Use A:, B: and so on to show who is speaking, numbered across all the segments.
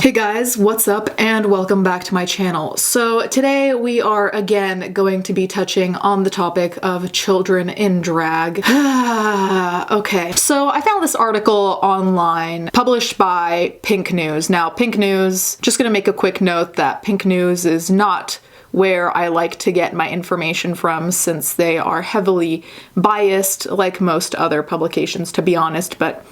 A: Hey guys, what's up and welcome back to my channel. So today we are again going to be touching on the topic of children in drag. Okay, so I found this article online published by Pink News. Now Pink News, just gonna make a quick note that Pink News is not where I like to get my information from since they are heavily biased like most other publications, to be honest, but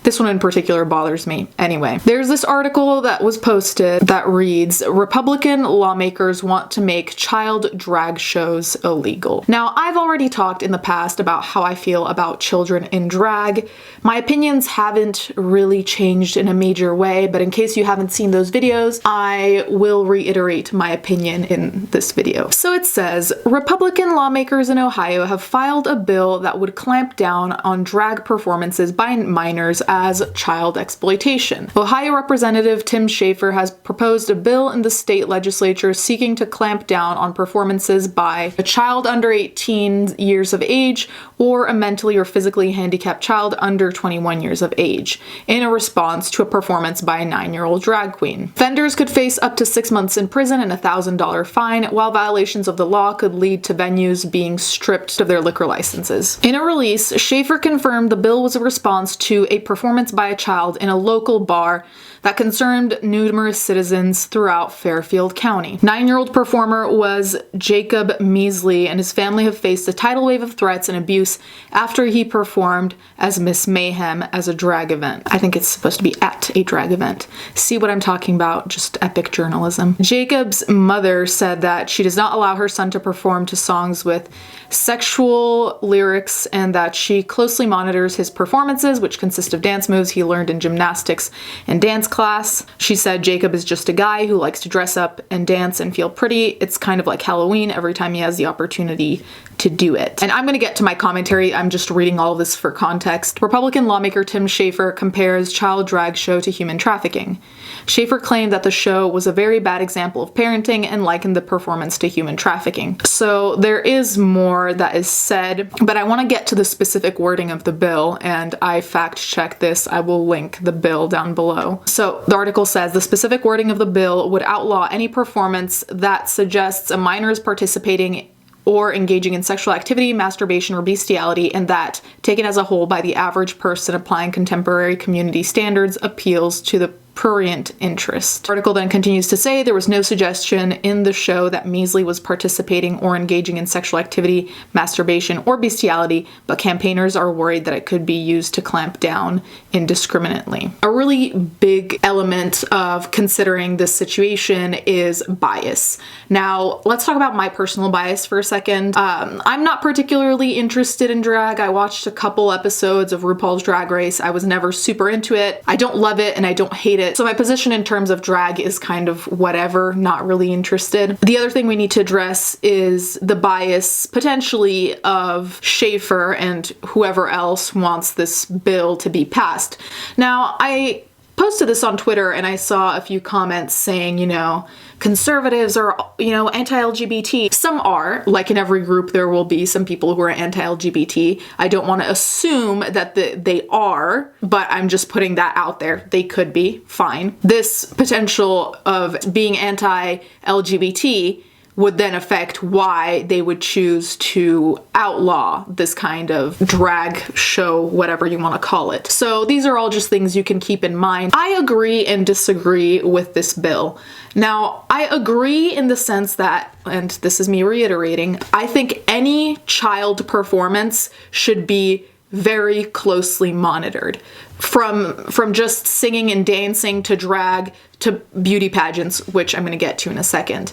A: this one in particular bothers me. Anyway, there's this article that was posted that reads, Republican lawmakers want to make child drag shows illegal. Now, I've already talked in the past about how I feel about children in drag. My opinions haven't really changed in a major way, but in case you haven't seen those videos, I will reiterate my opinion in this video. So it says, Republican lawmakers in Ohio have filed a bill that would clamp down on drag performances by minors as child exploitation. Ohio Representative Tim Schafer has proposed a bill in the state legislature seeking to clamp down on performances by a child under 18 years of age or a mentally or physically handicapped child under 21 years of age in a response to a performance by a 9-year-old drag queen. Offenders could face up to 6 months in prison and a $1,000 fine, while violations of the law could lead to venues being stripped of their liquor licenses. In a release, Schafer confirmed the bill was a response to a performance by a child in a local bar that concerned numerous citizens throughout Fairfield County. 9-year-old performer was Jacob Measley, and his family have faced a tidal wave of threats and abuse after he performed as Miss Mayhem as a drag event. I think it's supposed to be at a drag event. See what I'm talking about? Just epic journalism. Jacob's mother said that she does not allow her son to perform to songs with sexual lyrics and that she closely monitors his performances, which consist of dance moves he learned in gymnastics and dance class. She said Jacob is just a guy who likes to dress up and dance and feel pretty. It's kind of like Halloween every time he has the opportunity to do it. And I'm gonna get to my commentary. I'm just reading all of this for context. Republican lawmaker Tim Schafer compares child drag show to human trafficking. Schafer claimed that the show was a very bad example of parenting and likened the performance to human trafficking. So there is more that is said, but I want to get to the specific wording of the bill, and I fact-checked this. I will link the bill down below. So the article says the specific wording of the bill would outlaw any performance that suggests a minor is participating or engaging in sexual activity, masturbation, or bestiality, and that, taken as a whole by the average person applying contemporary community standards, appeals to the prurient interest. The article then continues to say there was no suggestion in the show that Measley was participating or engaging in sexual activity, masturbation, or bestiality, but campaigners are worried that it could be used to clamp down indiscriminately. A really big element of considering this situation is bias. Now, let's talk about my personal bias for a second. I'm not particularly interested in drag. I watched a couple episodes of RuPaul's Drag Race. I was never super into it. I don't love it and I don't hate it. So my position in terms of drag is kind of whatever, not really interested. The other thing we need to address is the bias potentially of Schafer and whoever else wants this bill to be passed. Now, I posted this on Twitter and I saw a few comments saying, you know, conservatives are, you know, anti-LGBT. Some are, like in every group there will be some people who are anti-LGBT. I don't want to assume that they are, but I'm just putting that out there. They could be, fine. This potential of being anti-LGBT would then affect why they would choose to outlaw this kind of drag show, whatever you want to call it. So these are all just things you can keep in mind. I agree and disagree with this bill. Now, I agree in the sense that, and this is me reiterating, I think any child performance should be very closely monitored. From just singing and dancing to drag to beauty pageants, which I'm going to get to in a second.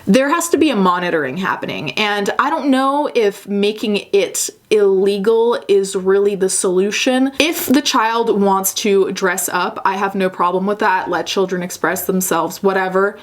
A: There has to be a monitoring happening, and I don't know if making it illegal is really the solution. If the child wants to dress up, I have no problem with that. Let children express themselves, whatever.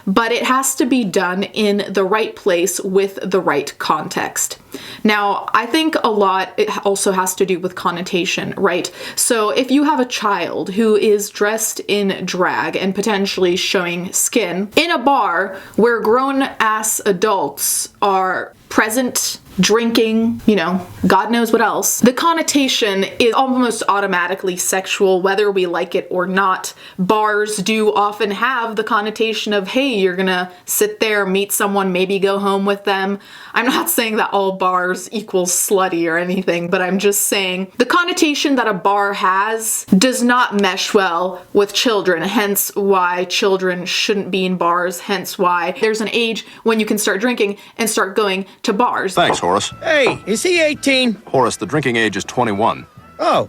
A: But it has to be done in the right place with the right context. Now, I think a lot, it also has to do with connotation, right? So if you have a child who is dressed in drag and potentially showing skin in a bar where grown-ass adults are present drinking, you know, God knows what else. The connotation is almost automatically sexual, whether we like it or not. Bars do often have the connotation of, hey, you're gonna sit there, meet someone, maybe go home with them. I'm not saying that all bars equals slutty or anything, but I'm just saying the connotation that a bar has does not mesh well with children, hence why children shouldn't be in bars, hence why there's an age when you can start drinking and start going to bars.
B: Thanks, Horace.
C: Hey, is he 18?
B: Horace, the drinking age is 21.
C: Oh.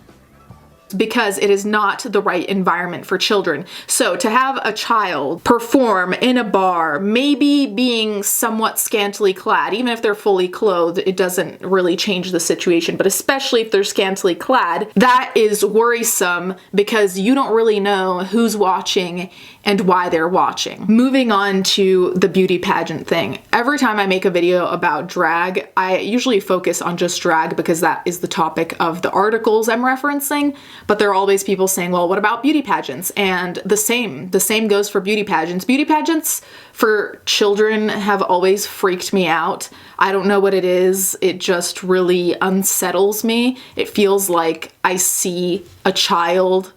A: Because it is not the right environment for children. So to have a child perform in a bar, maybe being somewhat scantily clad, even if they're fully clothed, it doesn't really change the situation, but especially if they're scantily clad, that is worrisome because you don't really know who's watching and why they're watching. Moving on to the beauty pageant thing. Every time I make a video about drag, I usually focus on just drag because that is the topic of the articles I'm referencing. But there are always people saying, well, what about beauty pageants? And the same goes for beauty pageants. Beauty pageants for children have always freaked me out. I don't know what it is. It just really unsettles me. It feels like I see a child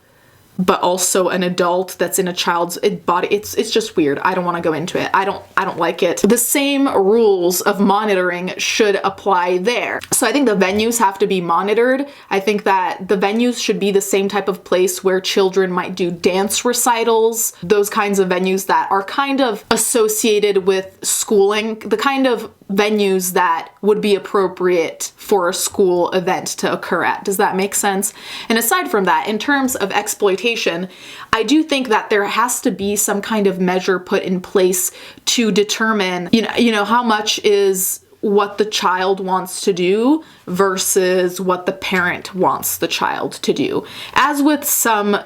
A: but also an adult that's in a child's body. It's just weird. I don't want to go into it. I don't like it. The same rules of monitoring should apply there. So I think the venues have to be monitored. I think that the venues should be the same type of place where children might do dance recitals, those kinds of venues that are kind of associated with schooling, the kind of venues that would be appropriate for a school event to occur at. Does that make sense? And aside from that, in terms of exploitation, I do think that there has to be some kind of measure put in place to determine, you know, how much is what the child wants to do versus what the parent wants the child to do. As with some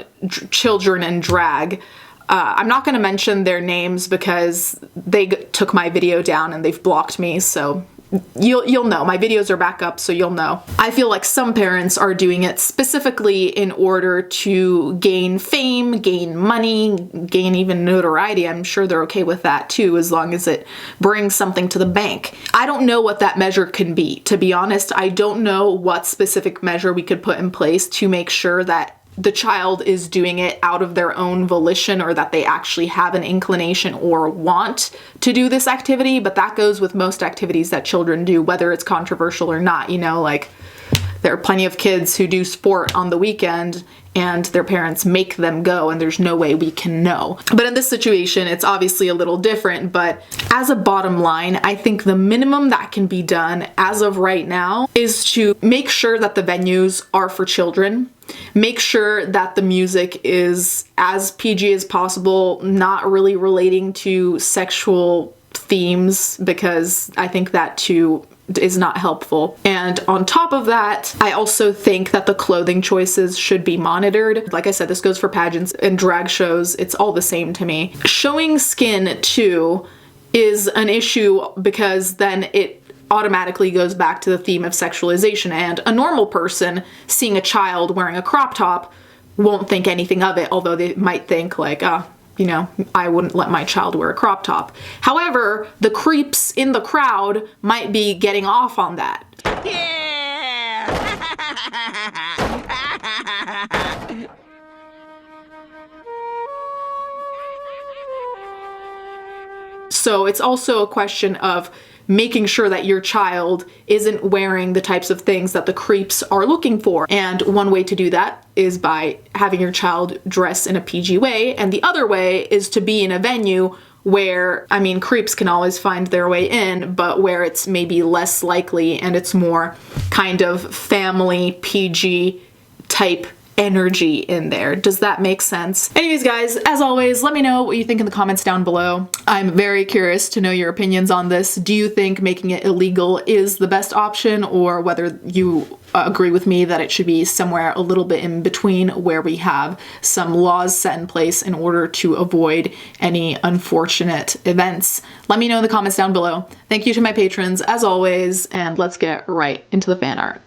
A: children in drag, I'm not going to mention their names because they took my video down and they've blocked me, so you'll know. My videos are back up, so you'll know. I feel like some parents are doing it specifically in order to gain fame, gain money, gain even notoriety. I'm sure they're okay with that too, as long as it brings something to the bank. I don't know what that measure can be. To be honest, I don't know what specific measure we could put in place to make sure that the child is doing it out of their own volition or that they actually have an inclination or want to do this activity, but that goes with most activities that children do, whether it's controversial or not. You know, like there are plenty of kids who do sport on the weekend and their parents make them go and there's no way we can know. But in this situation, it's obviously a little different, but as a bottom line, I think the minimum that can be done as of right now is to make sure that the venues are for children. Make sure that the music is as PG as possible, not really relating to sexual themes, because I think that too is not helpful. And on top of that, I also think that the clothing choices should be monitored. Like I said, this goes for pageants and drag shows. It's all the same to me. Showing skin too is an issue because then it automatically goes back to the theme of sexualization, and a normal person seeing a child wearing a crop top won't think anything of it, although they might think like, you know, I wouldn't let my child wear a crop top. However, the creeps in the crowd might be getting off on that.
C: Yeah!
A: So it's also a question of making sure that your child isn't wearing the types of things that the creeps are looking for. And one way to do that is by having your child dress in a PG way, and the other way is to be in a venue where, I mean, creeps can always find their way in, but where it's maybe less likely and it's more kind of family PG type energy in there. Does that make sense? Anyways, guys, as always, let me know what you think in the comments down below. I'm very curious to know your opinions on this. Do you think making it illegal is the best option, or whether you agree with me that it should be somewhere a little bit in between, where we have some laws set in place in order to avoid any unfortunate events? Let me know in the comments down below. Thank you to my patrons as always, and let's get right into the fan art.